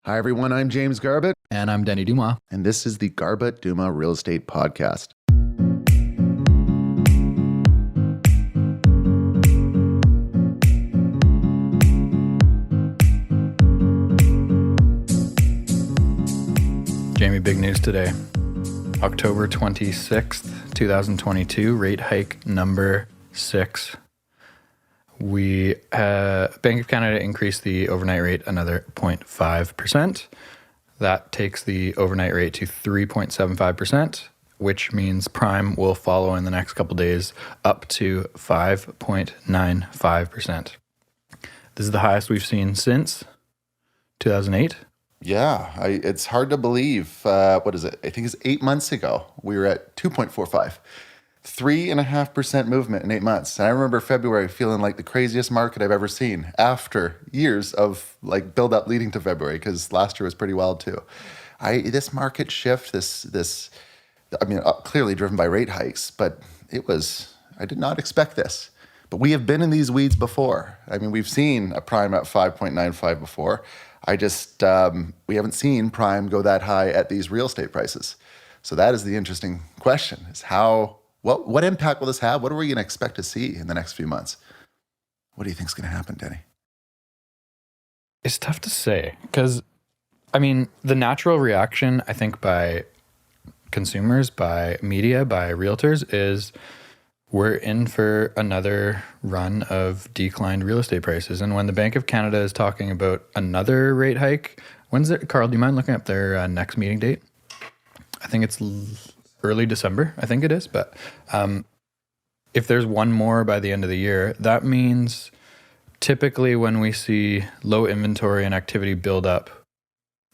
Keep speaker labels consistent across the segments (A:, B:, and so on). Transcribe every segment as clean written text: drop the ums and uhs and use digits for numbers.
A: Hi, everyone. I'm James Garbutt.
B: And I'm Denny Dumas.
A: And this is the Garbutt Dumas Real Estate Podcast.
B: Jamie, big news today. October 26th, 2022, rate hike number 6. Bank of Canada increased the overnight rate another 0.5%. That takes the overnight rate to 3.75%, which means prime will follow in the next couple days up to 5.95%. This is the highest we've seen since 2008.
A: Yeah, it's hard to believe. What is it? I think it's 8 months ago. We were at 2.45. 3.5% movement in 8 months. And I remember February feeling like the craziest market I've ever seen after years of like build up leading to February, because last year was pretty wild too. This market shift, clearly driven by rate hikes, but I did not expect this. But we have been in these weeds before. I mean, we've seen a prime at 5.95 before. We haven't seen prime go that high at these real estate prices. So that is the interesting question, is what impact will this have? What are we going to expect to see in the next few months? What do you think is going to happen, Denny?
B: It's tough to say because, the natural reaction, I think, by consumers, by media, by realtors is we're in for another run of declined real estate prices. And when the Bank of Canada is talking about another rate hike, when's it? Carl, do you mind looking up their next meeting date? I think it's early December, I think it is. But if there's one more by the end of the year, that means typically when we see low inventory and activity build up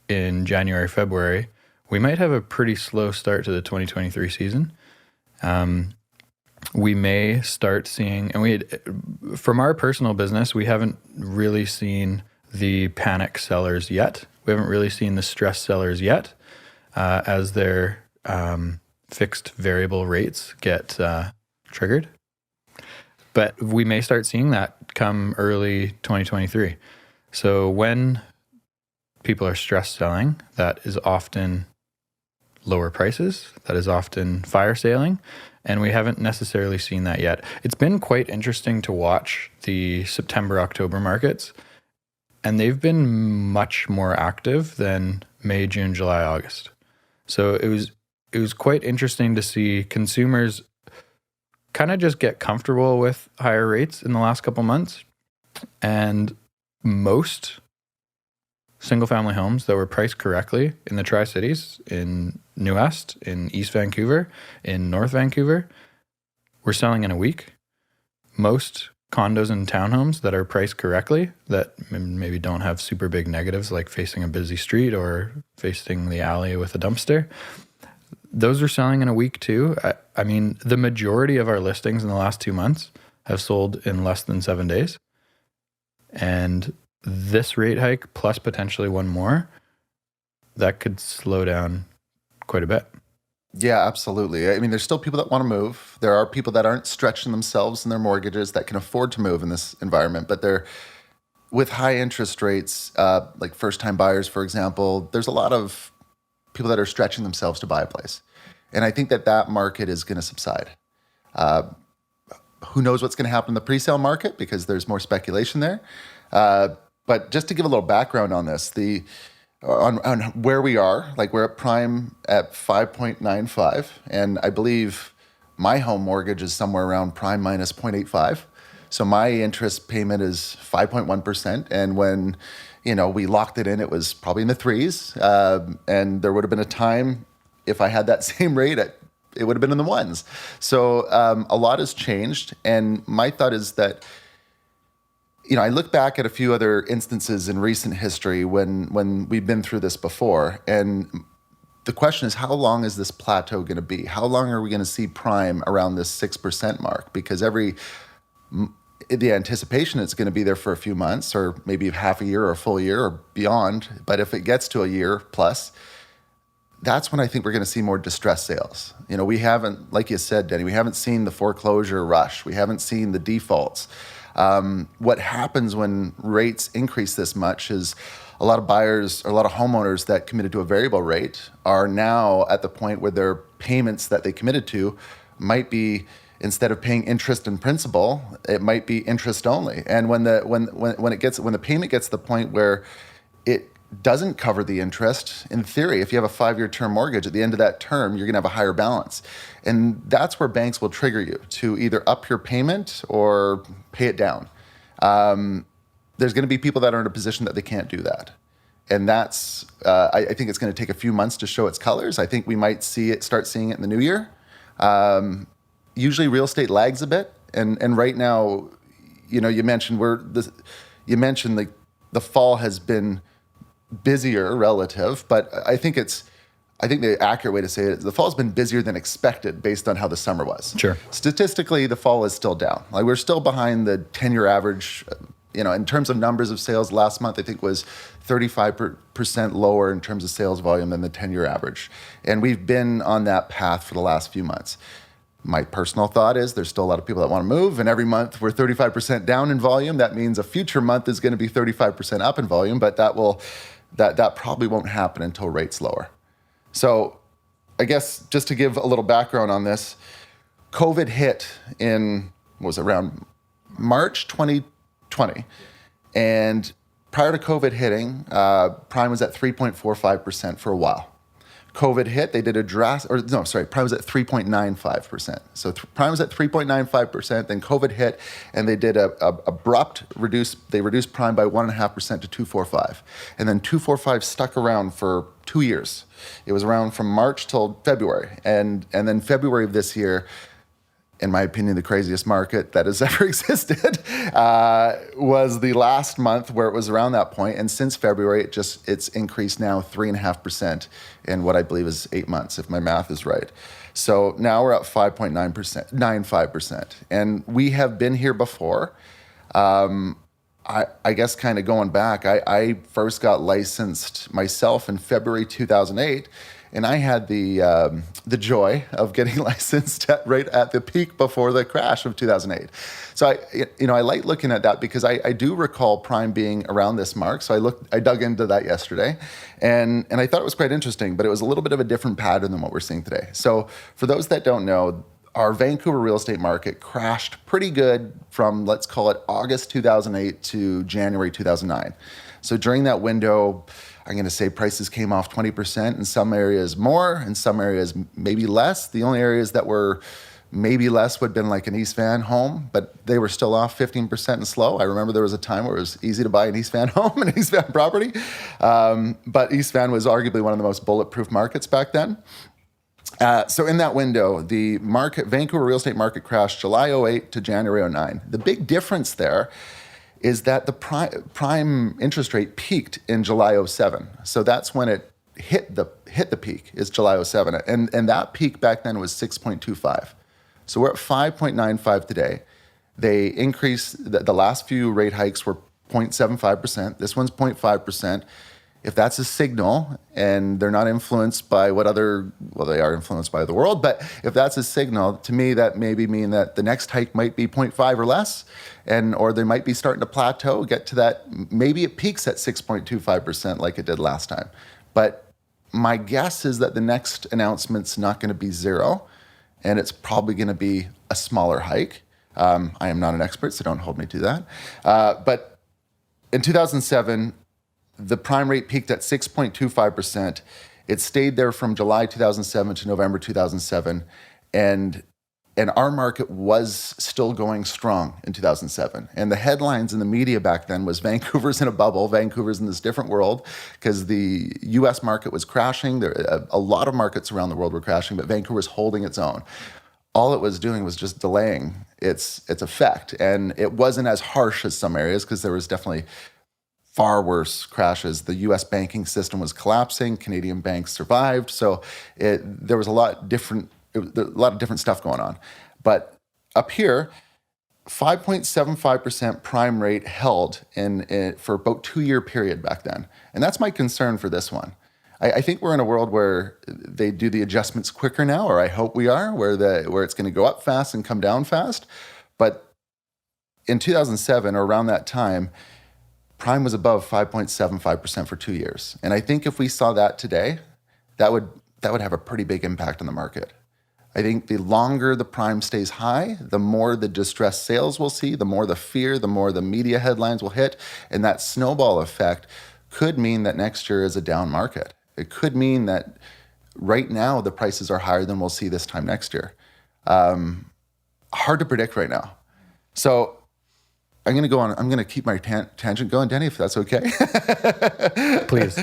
B: in January, February, we might have a pretty slow start to the 2023 season. We may start seeing, from our personal business, we haven't really seen the panic sellers yet. We haven't really seen the stress sellers yet, as their fixed variable rates get triggered. But we may start seeing that come early 2023. So when people are stress selling, that is often lower prices, that is often fire sailing, and we haven't necessarily seen that yet. It's been quite interesting to watch the September, October markets, and they've been much more active than May, June, July, August. So it was quite interesting to see consumers kind of just get comfortable with higher rates in the last couple months, and most single-family homes that were priced correctly in the Tri-Cities, in New West, in East Vancouver, in North Vancouver, were selling in a week. Most condos and townhomes that are priced correctly, that maybe don't have super big negatives like facing a busy street or facing the alley with a dumpster, those are selling in a week too. The majority of our listings in the last 2 months have sold in less than 7 days. And this rate hike, plus potentially one more, that could slow down quite a bit.
A: Yeah, absolutely. There's still people that want to move. There are people that aren't stretching themselves in their mortgages that can afford to move in this environment, but they're with high interest rates, like first-time buyers, for example. There's a lot of people that are stretching themselves to buy a place. And I think that market is going to subside. Who knows what's going to happen in the pre-sale market, because there's more speculation there. But just to give a little background on this, on where we are, like we're at prime at 5.95, and I believe my home mortgage is somewhere around prime minus 0.85. So my interest payment is 5.1%. And when, we locked it in, it was probably in the threes. And there would have been a time if I had that same rate, it would have been in the ones. So a lot has changed. And my thought is that, I look back at a few other instances in recent history when we've been through this before. And the question is, how long is this plateau going to be? How long are we going to see prime around this 6% mark? Because the anticipation it's going to be there for a few months, or maybe half a year or a full year or beyond. But if it gets to a year plus, that's when I think we're going to see more distressed sales. We haven't, like you said, Denny, we haven't seen the foreclosure rush. We haven't seen the defaults. What happens when rates increase this much is a lot of buyers or a lot of homeowners that committed to a variable rate are now at the point where their payments that they committed to might be, instead of paying interest and principal, it might be interest only. And when the payment gets to the point where it doesn't cover the interest, in theory, if you have a 5-year term mortgage, at the end of that term, you're going to have a higher balance. And that's where banks will trigger you to either up your payment or pay it down. There's going to be people that are in a position that they can't do that. And that's, I think it's going to take a few months to show its colors. I think we might start seeing it in the new year. Usually real estate lags a bit. And right now, you mentioned the fall has been busier relative, but I think the accurate way to say it is the fall has been busier than expected based on how the summer was.
B: Sure.
A: Statistically, the fall is still down. Like, we're still behind the 10-year average. In terms of numbers of sales, last month I think was 35% lower in terms of sales volume than the 10-year average. And we've been on that path for the last few months. My personal thought is there's still a lot of people that want to move, and every month we're 35% down in volume. That means a future month is going to be 35% up in volume, but that probably won't happen until rates lower. So I guess just to give a little background on this, COVID hit in, around March 2020. And prior to COVID hitting, prime was at 3.45% for a while. COVID hit, they did prime was at 3.95%. So prime was at 3.95%, then COVID hit, and they did they reduced prime by 1.5% to 2.45. And then 2.45 stuck around for 2 years. It was around from March till February. And then February of this year, in my opinion, the craziest market that has ever existed, was the last month where it was around that point. And since February, it's increased now 3.5% in what I believe is 8 months, if my math is right. So now we're at 5.95%. And we have been here before. I guess kind of going back, I first got licensed myself in February 2008. And I had the joy of getting licensed right at the peak before the crash of 2008. So I like looking at that because I do recall prime being around this mark. So I dug into that yesterday, and I thought it was quite interesting. But it was a little bit of a different pattern than what we're seeing today. So for those that don't know, our Vancouver real estate market crashed pretty good from, let's call it, August 2008 to January 2009. So during that window, I'm going to say prices came off 20%, in some areas more, in some areas maybe less. The only areas that were maybe less would have been like an East Van home, but they were still off 15% and slow. I remember there was a time where it was easy to buy an East Van home and an East Van property. But East Van was arguably one of the most bulletproof markets back then. So in that window, the Vancouver real estate market crashed July 2008 to January 2009. The big difference there is that the prime interest rate peaked in July 2007. So that's when it hit the peak, is July 2007. And that peak back then was 6.25. So we're at 5.95 today. They increased, the last few rate hikes were 0.75%. This one's 0.5%. If that's a signal, and they're not influenced by they are influenced by the world, but if that's a signal, to me, that maybe mean that the next hike might be 0.5 or less, or they might be starting to plateau, get to that, maybe it peaks at 6.25% like it did last time. But my guess is that the next announcement's not going to be zero, and it's probably going to be a smaller hike. I am not an expert, so don't hold me to that. But in 2007, the prime rate peaked at 6.25%. It stayed there from July 2007 to November 2007. And our market was still going strong in 2007. And the headlines in the media back then was Vancouver's in a bubble. Vancouver's in this different world because the US market was crashing. A lot of markets around the world were crashing, but Vancouver's holding its own. All it was doing was just delaying its effect. And it wasn't as harsh as some areas because there was definitely far worse crashes. The U.S. banking system was collapsing. Canadian banks survived. So there was a lot of different stuff going on. But up here, 5.75% prime rate held for about 2-year period back then. And that's my concern for this one. I think we're in a world where they do the adjustments quicker now, or I hope we are, where it's going to go up fast and come down fast. But in 2007 or around that time, prime was above 5.75% for 2 years. And I think if we saw that today, that would have a pretty big impact on the market. I think the longer the prime stays high, the more the distressed sales we'll see, the more the fear, the more the media headlines will hit. And that snowball effect could mean that next year is a down market. It could mean that right now the prices are higher than we'll see this time next year. Hard to predict right now. So I'm going to keep my tangent going, Denny, if that's okay.
B: Please.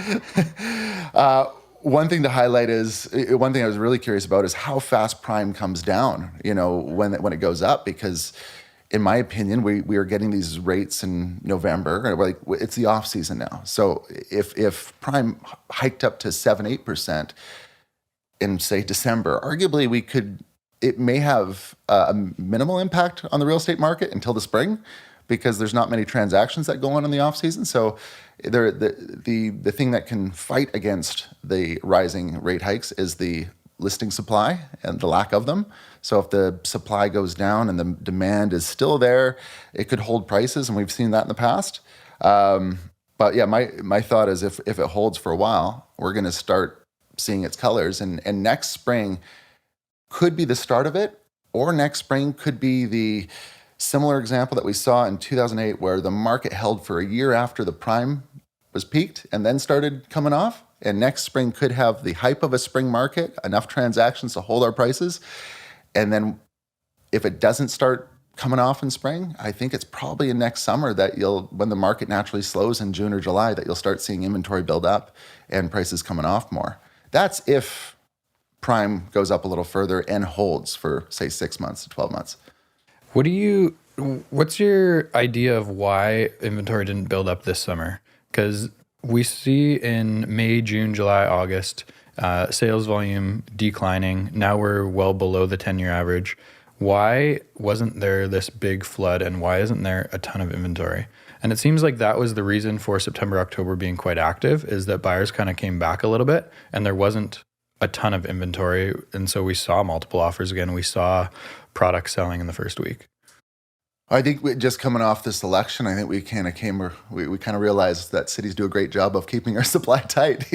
A: One thing to highlight is, one thing I was really curious about is how fast prime comes down, when it goes up, because in my opinion, we are getting these rates in November, and it's the off season now. So if prime hiked up to 7-8% in say December, arguably it may have a minimal impact on the real estate market until the spring, because there's not many transactions that go on in the off season. So the thing that can fight against the rising rate hikes is the listing supply and the lack of them. So if the supply goes down and the demand is still there, it could hold prices, and we've seen that in the past. But yeah, my thought is if it holds for a while, we're going to start seeing its colors, and next spring could be the start of it, or next spring could be the similar example that we saw in 2008, where the market held for a year after the prime was peaked and then started coming off. And next spring could have the hype of a spring market, enough transactions to hold our prices. And then if it doesn't start coming off in spring, I think it's probably in next summer that when the market naturally slows in June or July, that you'll start seeing inventory build up and prices coming off more. That's if prime goes up a little further and holds for say 6 months to 12 months.
B: What's your idea of why inventory didn't build up this summer? Because we see in May, June, July, August, sales volume declining. Now we're well below the 10-year average. Why wasn't there this big flood, and why isn't there a ton of inventory? And it seems like that was the reason for September, October being quite active, is that buyers kind of came back a little bit and there wasn't a ton of inventory. And so we saw multiple offers again. We saw products selling in the first week.
A: I think just coming off this election, I think we kind of realized that cities do a great job of keeping our supply tight.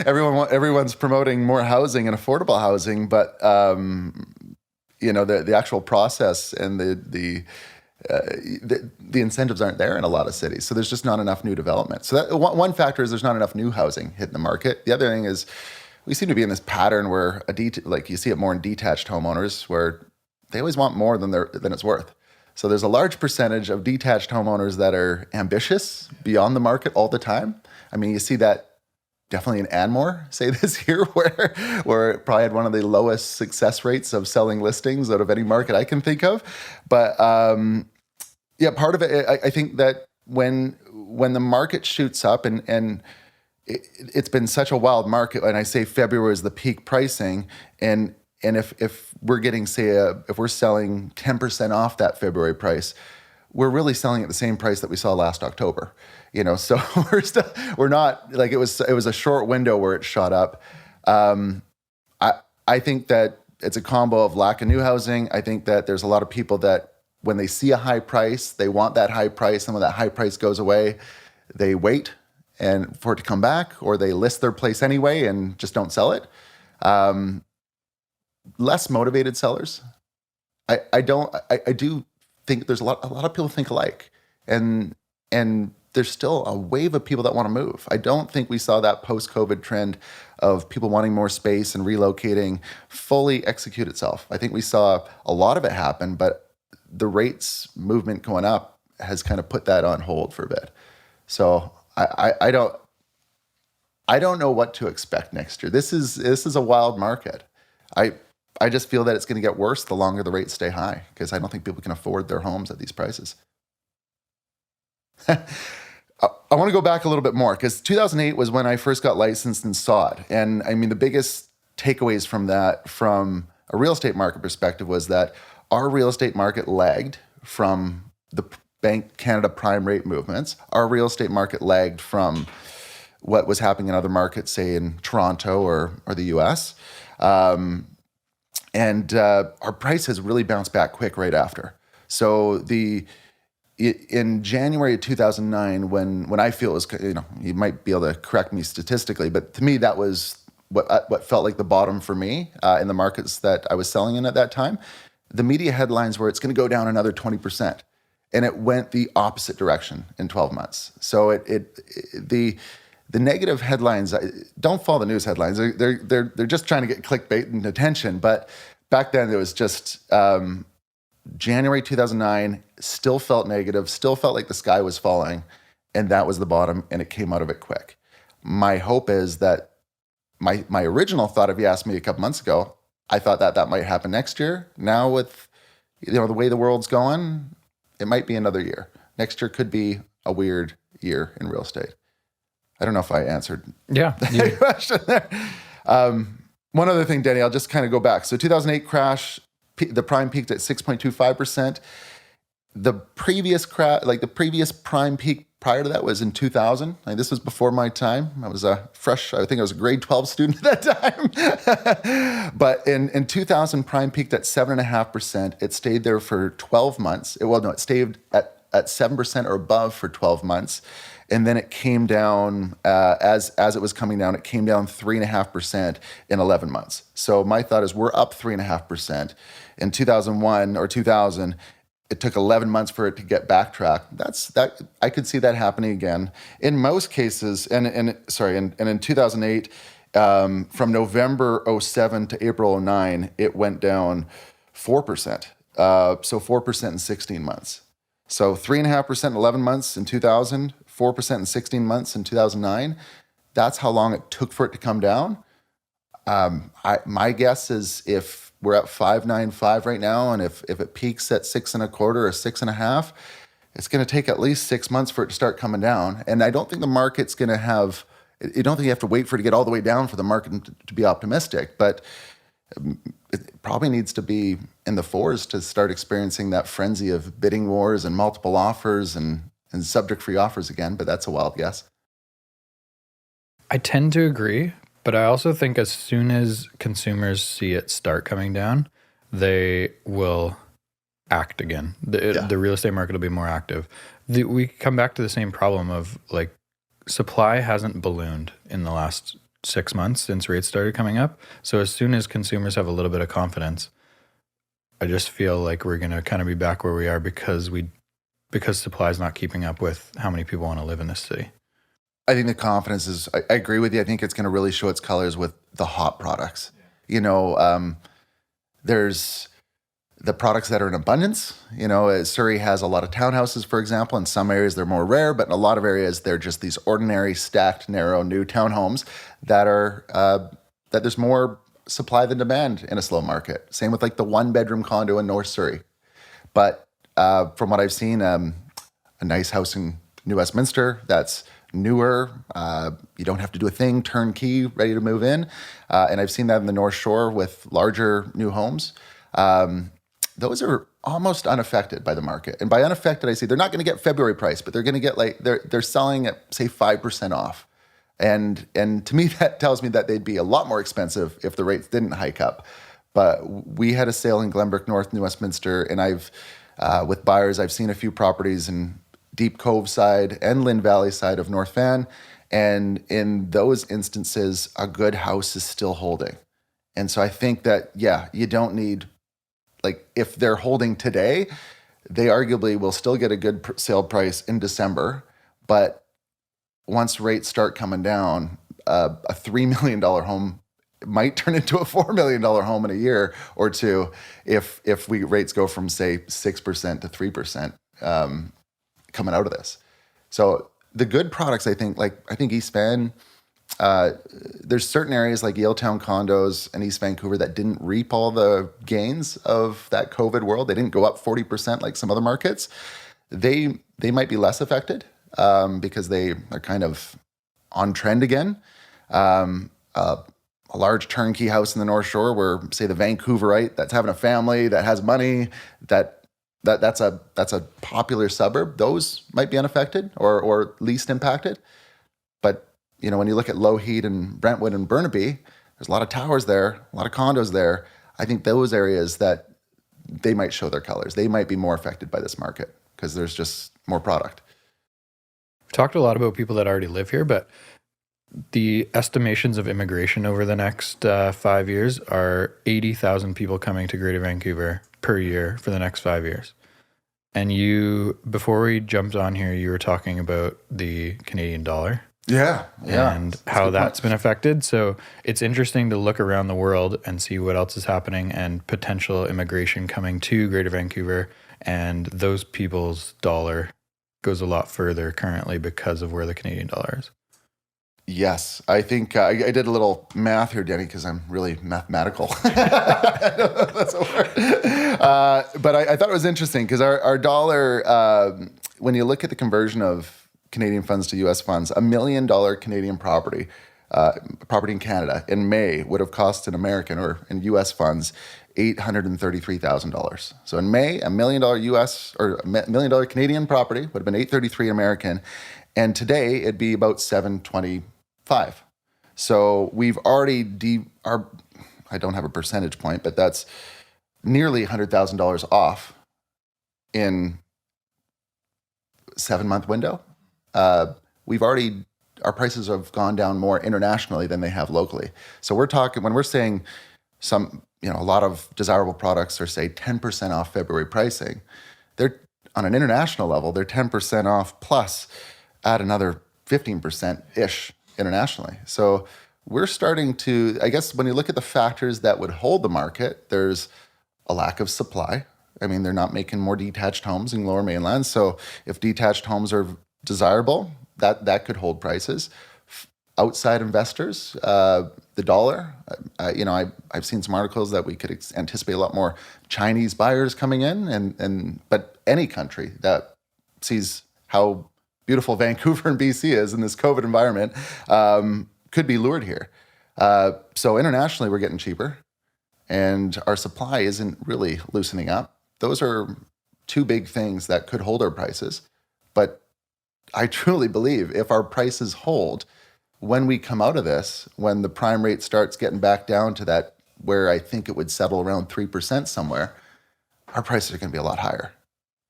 A: Everyone's promoting more housing and affordable housing, but the actual process and the incentives aren't there in a lot of cities. So there's just not enough new development. So that, one factor is there's not enough new housing hitting the market. The other thing is we seem to be in this pattern where you see it more in detached homeowners, where they always want more than it's worth. So there's a large percentage of detached homeowners that are ambitious beyond the market all the time. I mean, you see that definitely in Anmore, say this year, where it probably had one of the lowest success rates of selling listings out of any market I can think of. But part of it, I think that when the market shoots up and it's been such a wild market, and I say February is the peak pricing, and if we're getting, if we're selling 10% off that February price, we're really selling at the same price that we saw last October. So we're not like it was a short window where it shot up. I think that it's a combo of lack of new housing. I think that there's a lot of people that when they see a high price, they want that high price. And when that high price goes away, they wait and for it to come back, or they list their place anyway and just don't sell it. Less motivated sellers. I do think there's a lot of people think alike, and there's still a wave of people that want to move. I don't think we saw that post-COVID trend of people wanting more space and relocating fully execute itself. I think we saw a lot of it happen, but the rates movement going up has kind of put that on hold for a bit. So I don't know what to expect next year. This is a wild market. I just feel that it's going to get worse the longer the rates stay high, because I don't think people can afford their homes at these prices. I want to go back a little bit more, because 2008 was when I first got licensed and saw it. And I mean, the biggest takeaways from that, from a real estate market perspective, was that our real estate market lagged from the Bank Canada prime rate movements. Our real estate market lagged from what was happening in other markets, say in Toronto or the US. And our price has really bounced back quick right after. So in January of 2009, when I feel it was, you might be able to correct me statistically, but to me, that was what felt like the bottom for me in the markets that I was selling in at that time. The media headlines were it's going to go down another 20%. And it went the opposite direction in 12 months. So the negative headlines, don't follow the news headlines. They're just trying to get clickbait and attention. But back then it was just January 2009, still felt negative, still felt like the sky was falling. And that was the bottom, and it came out of it quick. My hope is that my original thought, if you asked me a couple months ago, I thought that might happen next year. Now with the way the world's going, it might be another year. Next year could be a weird year in real estate. I don't know if I answered
B: your
A: question there. One other thing, Denny, I'll just kind of go back. So 2008 crash, the prime peaked at 6.25%. The previous the previous prime peak prior to that was in 2000. This was before my time. I was I think I was a grade 12 student at that time. But in 2000, prime peaked at 7.5%. It stayed there for 12 months. It stayed at 7% or above for 12 months. And then it came down, as it was coming down, it came down 3.5% in 11 months. So my thought is we're up 3.5%. In 2001 or 2000, it took 11 months for it to get backtracked. I could see that happening again. In most cases, and in 2008, from November 07 to April 09, it went down 4%. So 4% in 16 months. So 3.5% in 11 months in 2000, 4% in 16 months in 2009. That's how long it took for it to come down. My guess is if we're at 5.95 right now, and if it peaks at 6.25 or 6.5, it's going to take at least 6 months for it to start coming down. And I don't think the market's going to have. I don't think you have to wait for it to get all the way down for the market to be optimistic. But it probably needs to be in the fours to start experiencing that frenzy of bidding wars and multiple offers and subject-free offers again. But that's a wild guess.
B: I tend to agree. But I also think as soon as consumers see it start coming down, they will act again. The real estate market will be more active. We come back to the same problem of supply hasn't ballooned in the last 6 months since rates started coming up. So as soon as consumers have a little bit of confidence, I just feel like we're going to kind of be back where we are because supply is not keeping up with how many people want to live in this city.
A: I think the confidence is, I agree with you. I think it's going to really show its colors with the hot products. Yeah. There's the products that are in abundance. Surrey has a lot of townhouses, for example. In some areas, they're more rare, but in a lot of areas, they're just these ordinary, stacked, narrow, new townhomes that there's more supply than demand in a slow market. Same with the one-bedroom condo in North Surrey. But from what I've seen, a nice house in New Westminster that's newer, you don't have to do a thing, turnkey, ready to move in. And I've seen that in the North Shore with larger new homes. Those are almost unaffected by the market. And by unaffected, I say they're not going to get February price, but they're going to get they're selling at say 5% off. And to me, that tells me that they'd be a lot more expensive if the rates didn't hike up. But we had a sale in Glenbrook North, New Westminster, and with buyers, I've seen a few properties in Deep Cove side and Lynn Valley side of North Van. And in those instances, a good house is still holding. And so I think that, you don't need, if they're holding today, they arguably will still get a good sale price in December. But once rates start coming down, a $3 million home might turn into a $4 million home in a year or two if rates go from, say, 6% to 3%. Coming out of this. So the good products, I think East Van, there's certain areas like Yaletown condos and East Vancouver that didn't reap all the gains of that COVID world. They didn't go up 40% like some other markets. They might be less affected because they are kind of on trend again. A large turnkey house in the North Shore where, say, the Vancouverite that's having a family, that has money, that's a popular suburb. Those might be unaffected or least impacted. But when you look at Lougheed and Brentwood and Burnaby, there's a lot of towers there, a lot of condos there. I think those areas that they might show their colors. They might be more affected by this market because there's just more product.
B: We've talked a lot about people that already live here, but the estimations of immigration over the next 5 years are 80,000 people coming to Greater Vancouver per year for the next 5 years. And before we jumped on here, you were talking about the Canadian dollar.
A: Yeah.
B: And how that's been affected. So it's interesting to look around the world and see what else is happening and potential immigration coming to Greater Vancouver. And those people's dollar goes a lot further currently because of where the Canadian dollar is.
A: Yes, I think I did a little math here, Denny, because I'm really mathematical. That's a word. But I thought it was interesting because our dollar, when you look at the conversion of Canadian funds to U.S. funds, $1 million Canadian property in Canada in May would have cost an American, or in U.S. funds, $833,000. So in May, $1 million U.S. or $1 million Canadian property would have been $833 American. And today it'd be about $725. So we've already I don't have a percentage point, but that's nearly $100,000 off in 7-month window. Our prices have gone down more internationally than they have locally. So we're talking, when we're saying a lot of desirable products are, say, 10% off February pricing, they're on an international level, they're 10% off plus add another 15%-ish internationally. So we're starting to, I guess, when you look at the factors that would hold the market, there's a lack of supply. I mean, they're not making more detached homes in Lower Mainland. So if detached homes are desirable, that could hold prices. Outside investors, the dollar, I've seen some articles that we could anticipate a lot more Chinese buyers coming in, but any country that sees how beautiful Vancouver and BC is in this COVID environment could be lured here. So internationally, we're getting cheaper, and our supply isn't really loosening up. Those are two big things that could hold our prices. But I truly believe if our prices hold, when we come out of this, when the prime rate starts getting back down to that where I think it would settle around 3% somewhere, our prices are going to be a lot higher.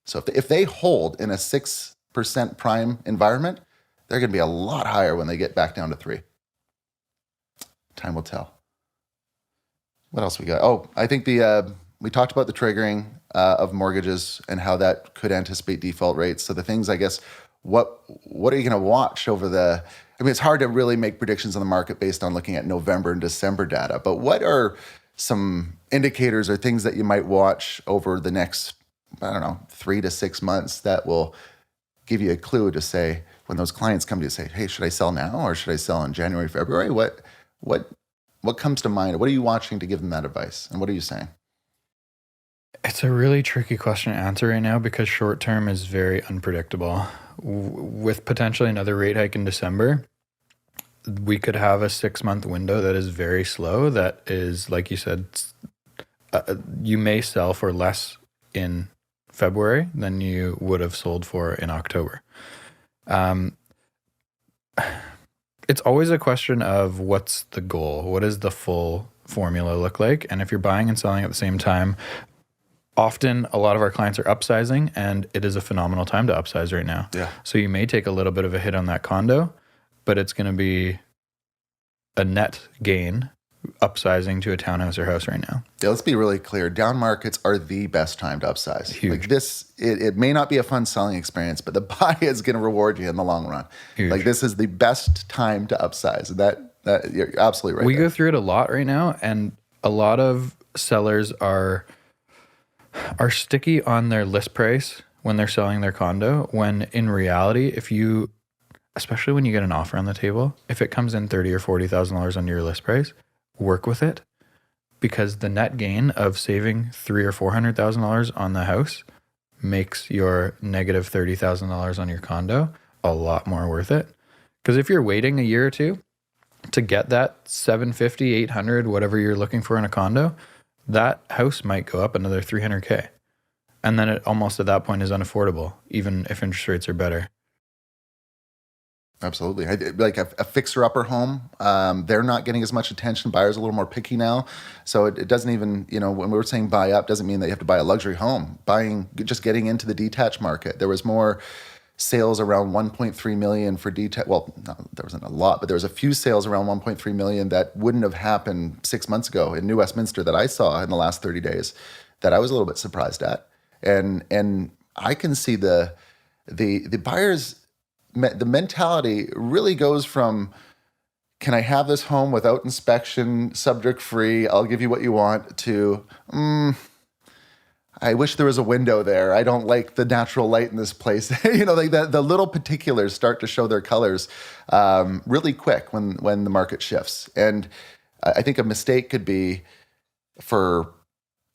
A: So if they hold in a 6% prime environment, they're going to be a lot higher when they get back down to 3. Time will tell. What else we got? Oh, I think we talked about the triggering of mortgages and how that could anticipate default rates. So the things, I guess, what are you going to watch over it's hard to really make predictions on the market based on looking at November and December data, but what are some indicators or things that you might watch over the next, 3 to 6 months that will give you a clue to say, when those clients come to you say, hey, should I sell now or should I sell in January, February? What comes to mind? What are you watching to give them that advice? And what are you saying?
B: It's a really tricky question to answer right now because short term is very unpredictable. With potentially another rate hike in December, we could have a 6-month window that is very slow. That is, like you said, you may sell for less in February than you would have sold for in October. It's always a question of what's the goal? What does the full formula look like? And if you're buying and selling at the same time, often a lot of our clients are upsizing, and it is a phenomenal time to upsize right now.
A: Yeah.
B: So you may take a little bit of a hit on that condo, but it's going to be a net gain upsizing to a townhouse or house right now.
A: Yeah, let's be really clear. Down markets are the best time to upsize.
B: Huge.
A: Like this, it may not be a fun selling experience, but the buy is going to reward you in the long run.
B: Huge.
A: Like this is the best time to upsize. That you're absolutely right.
B: We go through it a lot right now, and a lot of sellers are sticky on their list price when they're selling their condo, when in reality, especially when you get an offer on the table, if it comes in $30,000 or $40,000 under your list price, work with it, because the net gain of saving $300,000 or $400,000 on the house makes your negative $30,000 on your condo a lot more worth it. Because if you're waiting a year or two to get that $750,000, $800,000, whatever you're looking for in a condo, that house might go up another $300,000. And then it almost at that point is unaffordable, even if interest rates are better.
A: Absolutely. Like a fixer-upper home, they're not getting as much attention. Buyers are a little more picky now. So it doesn't even, when we're saying buy up, doesn't mean that you have to buy a luxury home. Just getting into the detached market. There was more sales around 1.3 million for detached. Well, no, there wasn't a lot, but there was a few sales around 1.3 million that wouldn't have happened 6 months ago in New Westminster that I saw in the last 30 days that I was a little bit surprised at. And I can see the buyers, the mentality really goes from, can I have this home without inspection, subject free, I'll give you what you want, to, I wish there was a window there. I don't like the natural light in this place. Like the little particulars start to show their colors really quick when the market shifts. And I think a mistake could be for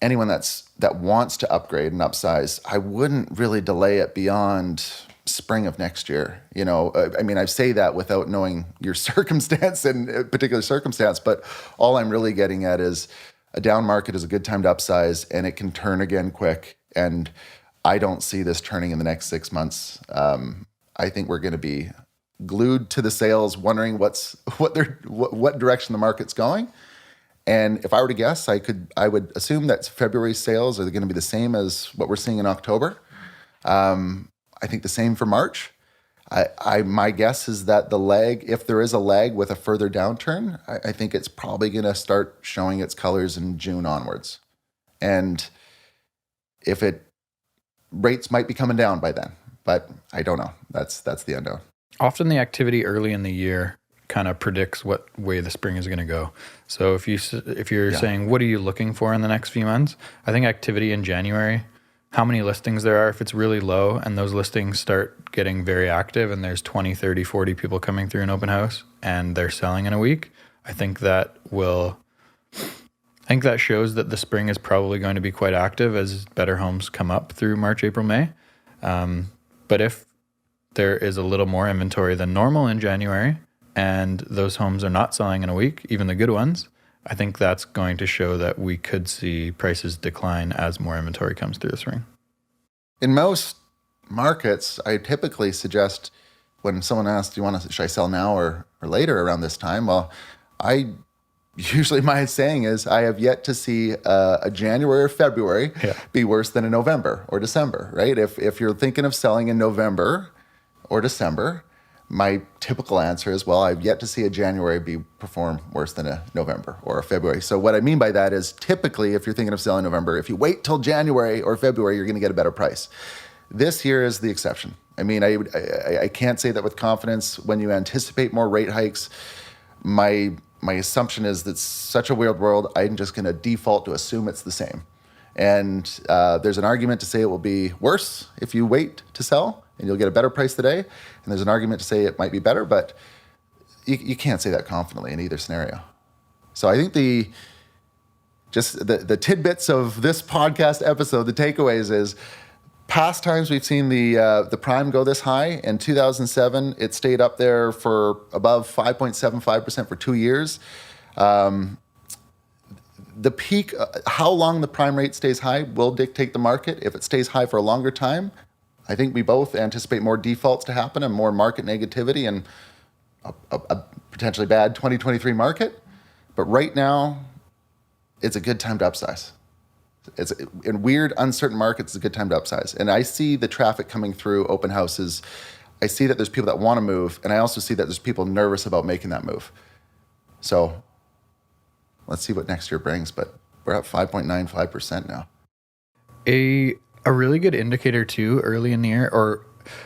A: anyone that wants to upgrade and upsize, I wouldn't really delay it beyond spring of next year. I say that without knowing your circumstance and particular circumstance, but all I'm really getting at is a down market is a good time to upsize, and it can turn again quick. And I don't see this turning in the next 6 months. I think we're going to be glued to the sales, wondering what direction the market's going. And if I were to guess, I would assume that February sales are going to be the same as what we're seeing in October. I think the same for March. My guess is that the lag, if there is a lag with a further downturn, I think it's probably going to start showing its colors in June onwards. And rates might be coming down by then, but I don't know. That's the unknown.
B: Often the activity early in the year kind of predicts what way the spring is going to go. So if you're saying, what are you looking for in the next few months? I think activity in January, how many listings there are, if it's really low and those listings start getting very active and there's 20, 30, 40 people coming through an open house and they're selling in a week, I think that shows that the spring is probably going to be quite active as better homes come up through March, April, May. But if there is a little more inventory than normal in January and those homes are not selling in a week, even the good ones, I think that's going to show that we could see prices decline as more inventory comes through the spring.
A: In most markets, I typically suggest when someone asks, should I sell now or later around this time? Well, my saying is I have yet to see a January or February be worse than a November or December, right? If you're thinking of selling in November or December, my typical answer is, well, I've yet to see a January perform worse than a November or a February. So what I mean by that is typically if you're thinking of selling November, if you wait till January or February, you're going to get a better price. This year is the exception. I mean, I can't say that with confidence. When you anticipate more rate hikes, my assumption is that it's such a weird world, I'm just going to default to assume it's the same. And there's an argument to say it will be worse if you wait to sell and you'll get a better price today. And there's an argument to say it might be better, but you can't say that confidently in either scenario. So I think the tidbits of this podcast episode, the takeaways is past times we've seen the prime go this high. In 2007, it stayed up there for above 5.75% for 2 years. The peak, how long the prime rate stays high will dictate the market. If it stays high for a longer time, I think we both anticipate more defaults to happen and more market negativity and a potentially bad 2023 market. But right now, it's a good time to upsize. It's in weird, uncertain markets, it's a good time to upsize. And I see the traffic coming through open houses. I see that there's people that want to move, and I also see that there's people nervous about making that move. So let's see what next year brings, but we're at 5.95% now.
B: A really good indicator too early in the year, or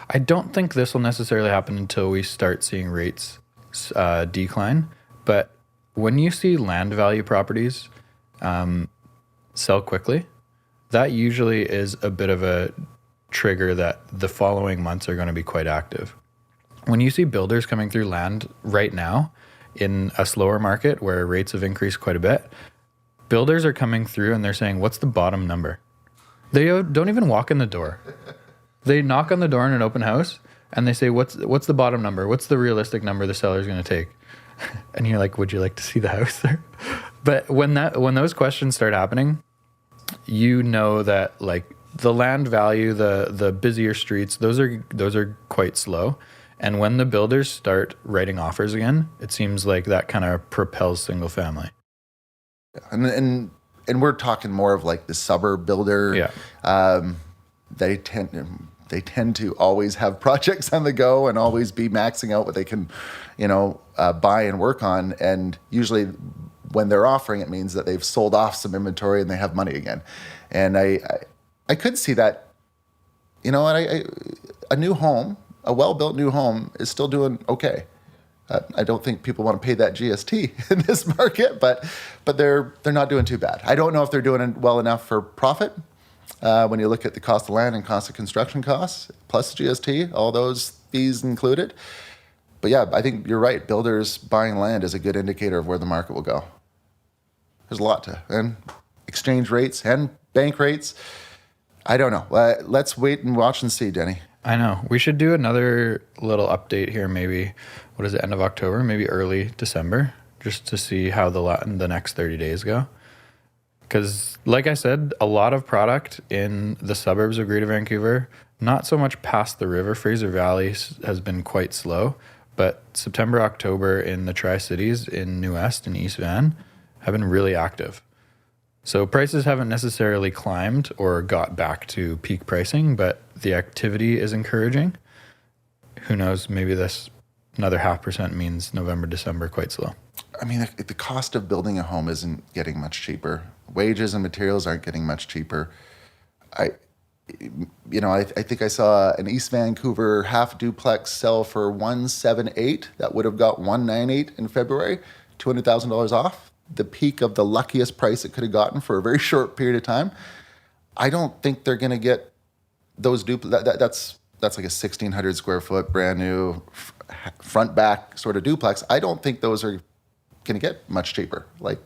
B: I don't think this will necessarily happen until we start seeing rates decline, but when you see land value properties sell quickly, that usually is a bit of a trigger that the following months are going to be quite active. When you see builders coming through land right now in a slower market where rates have increased quite a bit, builders are coming through and they're saying, what's the bottom number? They don't even walk in the door. They knock on the door in an open house and they say, what's the bottom number? What's the realistic number the seller's going to take? And you're like, would you like to see the house there? But when those questions start happening, you know that like the land value, the busier streets, those are quite slow. And when the builders start writing offers again, it seems like that kind of propels single family.
A: And we're talking more of like the suburb builder.
B: Yeah.
A: They tend to always have projects on the go and always be maxing out what they can, buy and work on. And usually when they're offering, it means that they've sold off some inventory and they have money again. And I could see that, a new home, a well-built new home is still doing okay. I don't think people want to pay that GST in this market, but they're not doing too bad. I don't know if they're doing well enough for profit. When you look at the cost of land and cost of construction costs, plus GST, all those fees included. But yeah, I think you're right. Builders buying land is a good indicator of where the market will go. There's a lot and exchange rates and bank rates. I don't know. Let's wait and watch and see, Denny.
B: I know. We should do another little update here, maybe, end of October, maybe early December, just to see how the next 30 days go. Because, like I said, a lot of product in the suburbs of Greater Vancouver, not so much past the river. Fraser Valley has been quite slow, but September, October in the Tri-Cities, in New West and East Van, have been really active. So prices haven't necessarily climbed or got back to peak pricing, but the activity is encouraging. Who knows, maybe this another 0.5% means November, December quite slow.
A: I mean, the cost of building a home isn't getting much cheaper. Wages and materials aren't getting much cheaper. I think I saw an East Vancouver half duplex sell for $178. That would have got $198 in February, $200,000 off. The peak of the luckiest price it could have gotten for a very short period of time. I don't think they're going to get those that's like a 1,600 square foot brand new front back sort of duplex. I don't think those are going to get much cheaper. Like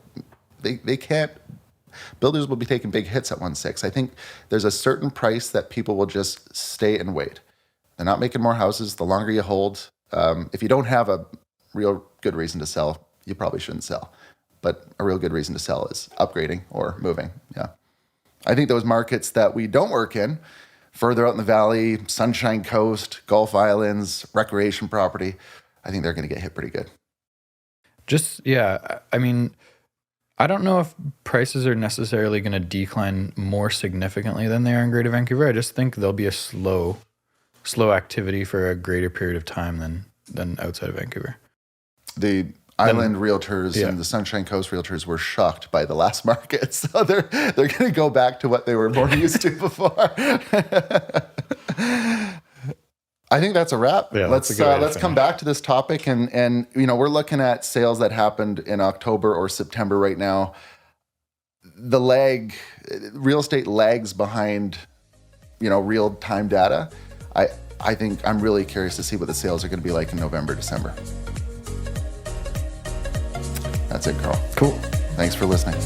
A: they can't. Builders will be taking big hits at 1.6. I think there's a certain price that people will just stay and wait. They're not making more houses. The longer you hold, if you don't have a real good reason to sell, you probably shouldn't sell. But a real good reason to sell is upgrading or moving. Yeah. I think those markets that we don't work in, further out in the valley, Sunshine Coast, Gulf Islands, recreation property, I think they're going to get hit pretty good.
B: I mean, I don't know if prices are necessarily going to decline more significantly than they are in Greater Vancouver. I just think there'll be a slow activity for a greater period of time than outside of Vancouver.
A: The Island realtors and the Sunshine Coast realtors were shocked by the last market, so they're going to go back to what they were more used to before. I think that's a wrap. Yeah, let's come back to this topic, and we're looking at sales that happened in October or September right now. The real estate lags behind, real time data. I think I'm really curious to see what the sales are going to be like in November, December. That's it, Carl.
B: Cool.
A: Thanks for listening.